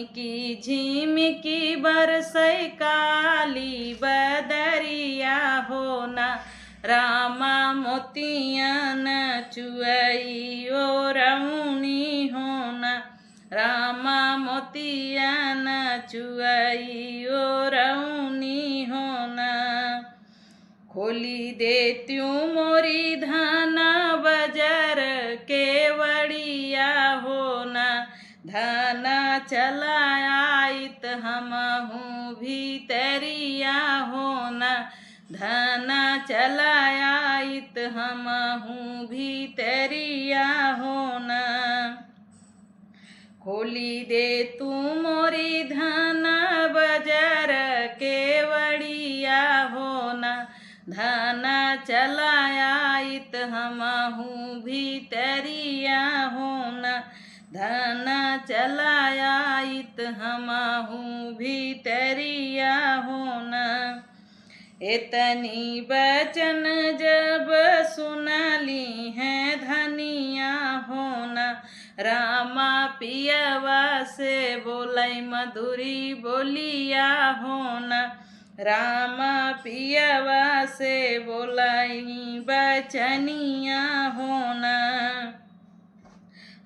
झिमिकी झिमिकी बरसै काली बदरिया होना। रामा मोतियन चुअई ओ रौनी होना। रामा मोतियन चुअई ओ रौनी होना। खोली देत्यूँ मोरी धन बजर केवड़िया होना। धना चलाइत हमहूँ भीतरिया होना। धना चलाइत हमहूँ भीतरिया होना। खोली दे तू मोरी धन बजर केवड़िया होना। धना चलाइत हमहूँ भीतरिया होना। धना चलाइत हमहूँ भीतरिया होना। इतनी बचन जब सुनली हैं धनिया होना। रामा पियवा से बोलै मधुरी बोलिया होना। रामा पियवा से बोलै बचनिया होना।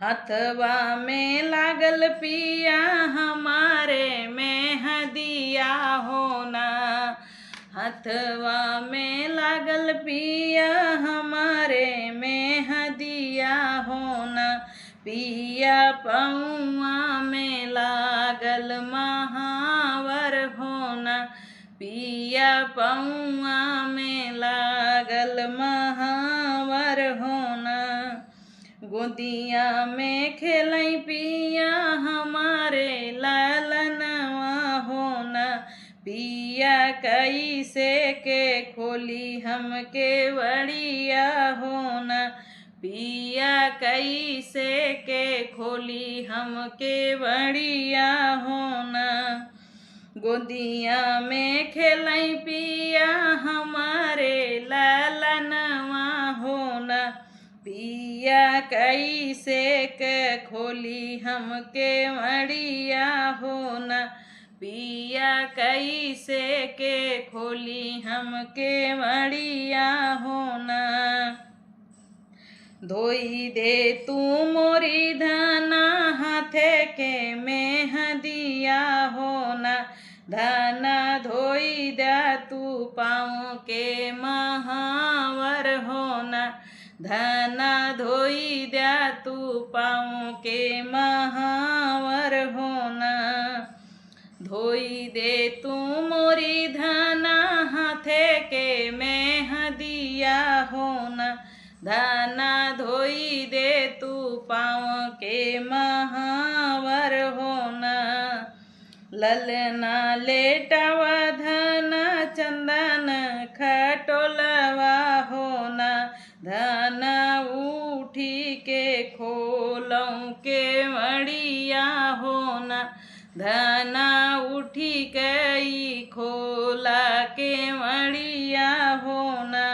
हथवा में लागल पिया हमारे मेहदिया होना। हथवा में लागल पिया हमारे मेहदिया होना। पिया पौआ में लागल महावर होना। पिया पौआ में लागल महावर होना। गोदिया में खेलै पिया हमारे ललनवा होना। पिया कैसे के खोली हमके वड़िया होना। पिया कैसे के खोली हमके वड़िया होना। गोदिया में खेलै पिया हमारे ललनवा होना। पिया कैसे के खोली हमके वड़िया होना। पिया कैसे के खोली हमके वड़िया होना। धोई दे तू मोरी धना हाथे के मेहदिया होना। धना धोई दे तू पाँव के महावर होना। धना धोई दे तू पाँव के महावर होना। धोई दे तू मोरी धना हाथे के मेहदिया होना। धना धोई दे तू पाँव के महावर होना। ललना लेटवा धना चंदन खटोलवा होना। धना उठी के खोलौं के वड़िया होना। धना उठी गई खोला के वड़िया होना।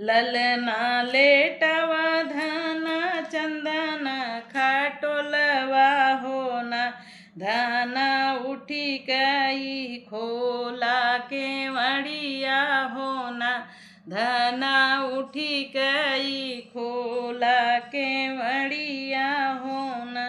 ललना लेटवा धना चंदन खटोलवा होना। धना उठी गई खोला के वड़िया होना। धना उठी गई खोला के वड़िया होना।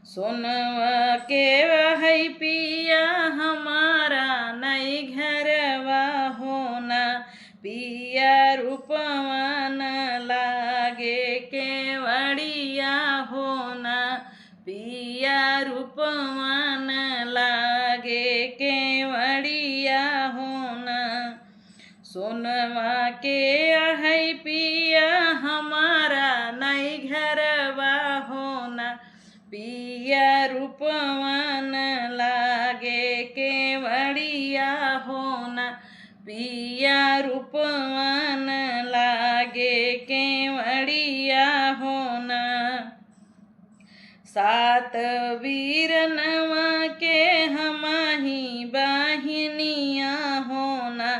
सोनवा के वही पिया हमारा नई घरवा होना। पिया रूपवन लागे के वड़िया होना। पिया रूपवन लागे के वड़िया होना। सोनवा के है पिया हमारा नई घरवा होना। पिया रूपवन लागे के वड़िया होना। पिया रूपवन लागे के वड़िया होना। सात वीरनवा के हमही बहिनिया होना।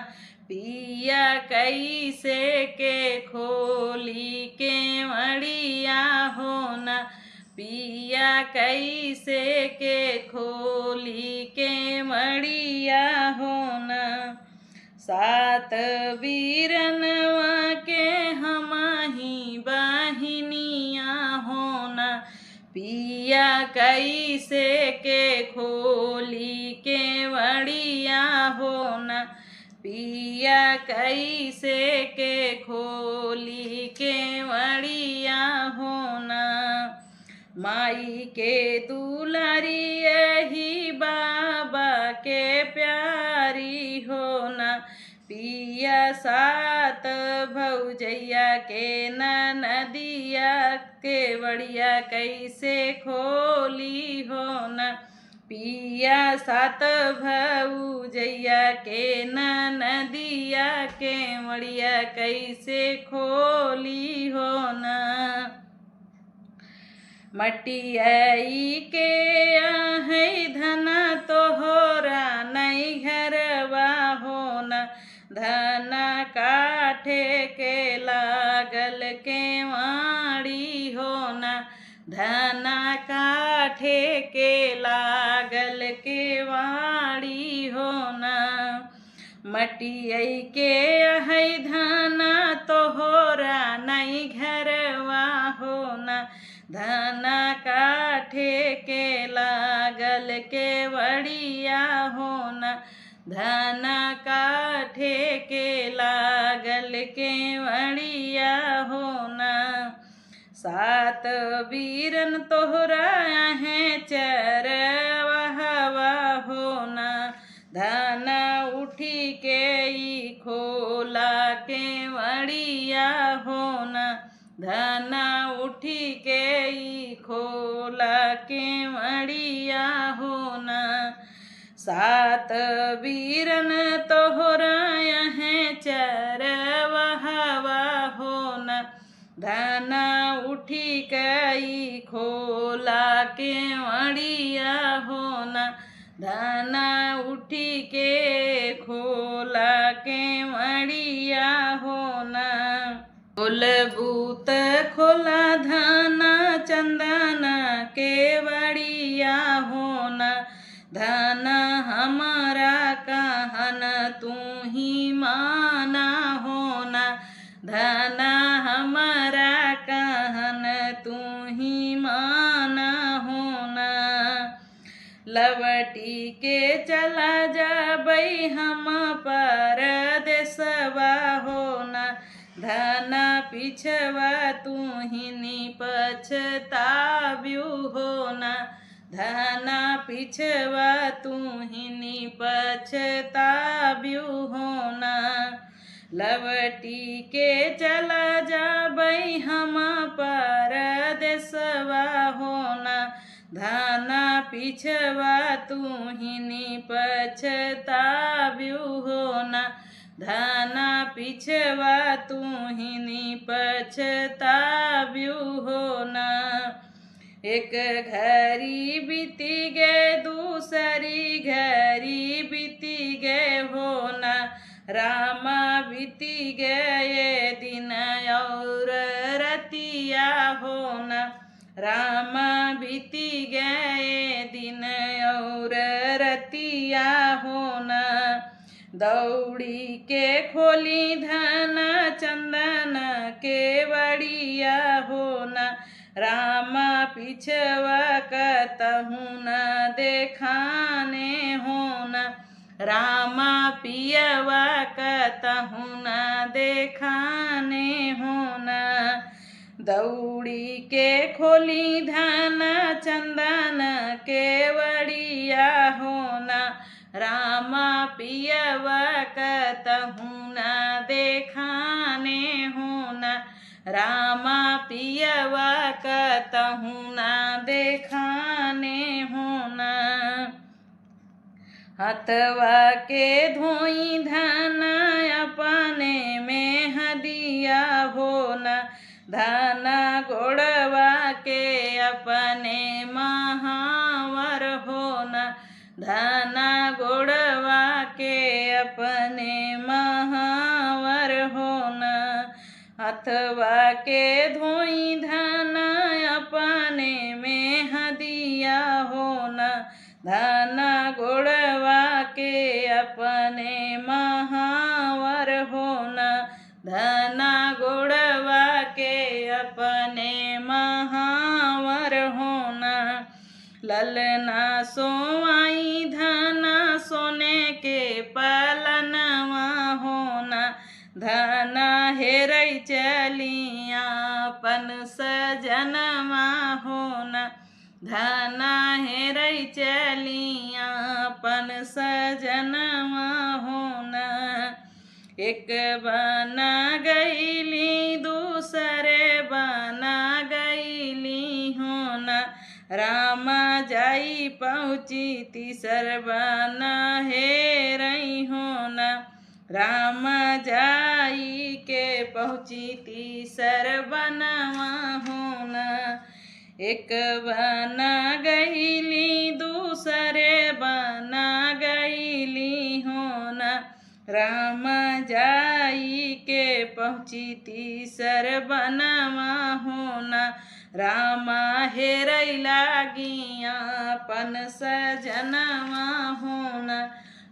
पिया कैसे के खोली के वड़िया होना। पिया पिया कैसे के खोली के मड़िया होना। सात वीरनवा के हमही बहिनिया होना। पिया कैसे के खोली के मड़िया होना। पिया कैसे के खोली के मड़िया होना। माई के दुलारी यही बाबा के प्यारी होना। पिया सात भौजैया के नदिया के बड़िया कैसे खोली होना। पिया सात भौजैया के नदिया के मड़िया कैसे खोली होना। मटियाई के है धना तोहरा नहीं घरवा होना। धना काठे के लागल के वाड़ी होना। धना काठे के लागल के वाड़ी होना। मटियाई के है धना तोहरा नहीं घरवा होना। धना काठे के लागल के बड़िया होना। धना काठे के लागल के बड़िया होना। सात वीरन तोहरा हैं चरवाहवा होना। धना उठी के ई खोला के मड़िया होना। धना उठी के ई खोला के मड़िया होना। सात वीरन तोहरा हैं चरवाहवा होना। धना उठी के ई खोला के मड़िया होना। धना उठी के खोला के मड़िया होना। बोलबूत खोला धना चंदना के बड़िया होना। धना हमारा कहन तू ही माना होना। धना हमारा कहन तू ही माना होना। लवटी के चला जाबई हम परदेसवा होना। धना पिछवा तू ही पछताव्यू होना। धना पिछवा तू ही पछताव्यू होना। लवटी के चला जाबई हम परदेसवा होना। धना पिछवा तू ही पछताव्यू होना। धना पिछवा तू ही पछताव्यू होना। एक घड़ी बीती गए दूसरी घड़ी बीती गए होना। रामा बीती गए दिन और रतिया होना। रामा बीती गए दिन और रतिया होना। दौड़ी के खोली धना चंदना के बड़िया होना। रामा पिछवा कतहू न देखाने होना। रामा पियवा कतहू न देखाने होना। दौड़ी के खोली धना चंदना के बड़िया होना। रामा पियवा कतहू न देखाने होना। रामा पियवा कतहू न देखाने होना। हथवा के धोई धना अपने में हदिया होना। धना गोड़वा के अपने महावर होना। धना गोड़वा के अपने महावर होना। हथवा के धोई धना अपने में हदिया होना। धन गोड़वा के अपने महावर होना। धन गोड़वा के अपने महावर होना। ललना सोवाई धना सोने के पलनवा होना। धना हेरई चलिया पन सजनवा होना। धना हेरई चलिया पन सजनवा होना। एक बना गईली दूसरे बना गईली होना। रामा जाई पहुँची तीसर बना हेरई होना। रामा जाई के पहुँची तीसर बनवा होना। एक बना गईली दूसरे बना गईली होना। रामा जाई के पहुँची तीसर बनवा होना। रामा हेरई लागिया पन सजनवा होना।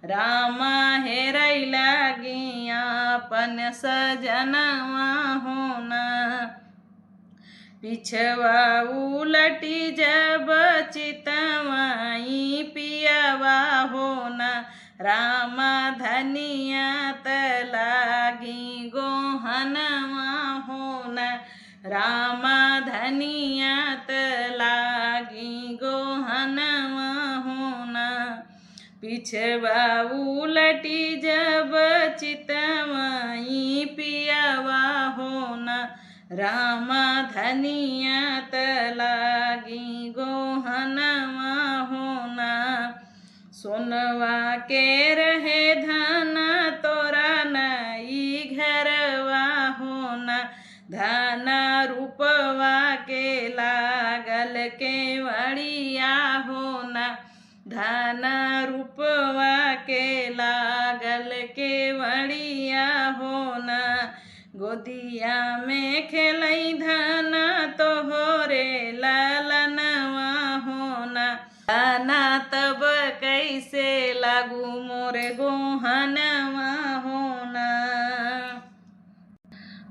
रामा हेरई लागिया पन सजनवा होना। पिछवा उलटी जब चितवाई पियवा होना। रामा धनिया तलागी गोहनवा होना। रामा धनिया तलागी गोहनवा होना। पिछवा उलटी जब चितवाई पियवा होना। रामा धनिया तलागी गोहनवा होना। सोनवा के रहे धना तोरा नई घरवा होना। धना रूपवा के लागल केवड़िया होना। धना रूपवा के लागल केवड़िया होना। गोदिया में खेलई धना तोहरे ललनवा होना। धना तब कैसे लागू मोरे गोहनवा होना।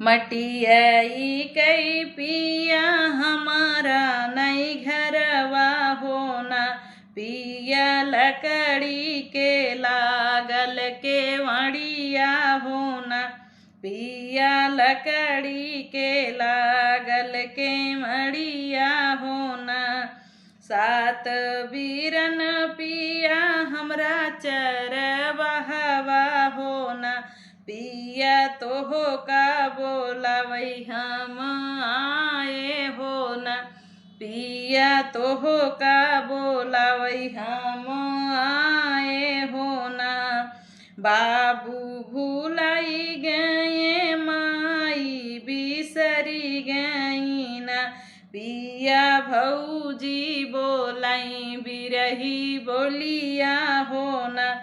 मटियाई कई पिया हमारा नई घरवा होना। पिया लकड़ी के लागल केवड़िया होना। पिया लकड़ी के लागल केवड़िया होना। सात बीरन पिया हमरा चरवाहवा होना। पिया तोहो का बोलावई हम आए होना। पिया तोहो का बोलावई हम आए होना। बाबू भूलाई गए माई बिसरी गई ना। पिया भौजी बोलाई बिरही बोलिया होना।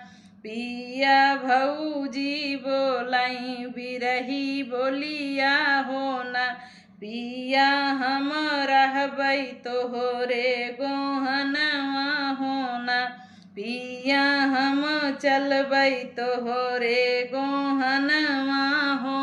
पिया भौजी बोलाई बिरही बोलिया होना। पिया हम रहबै तोहरे गोहनवा होना। पिया हम चलबै तोहरे गोहनवा हो।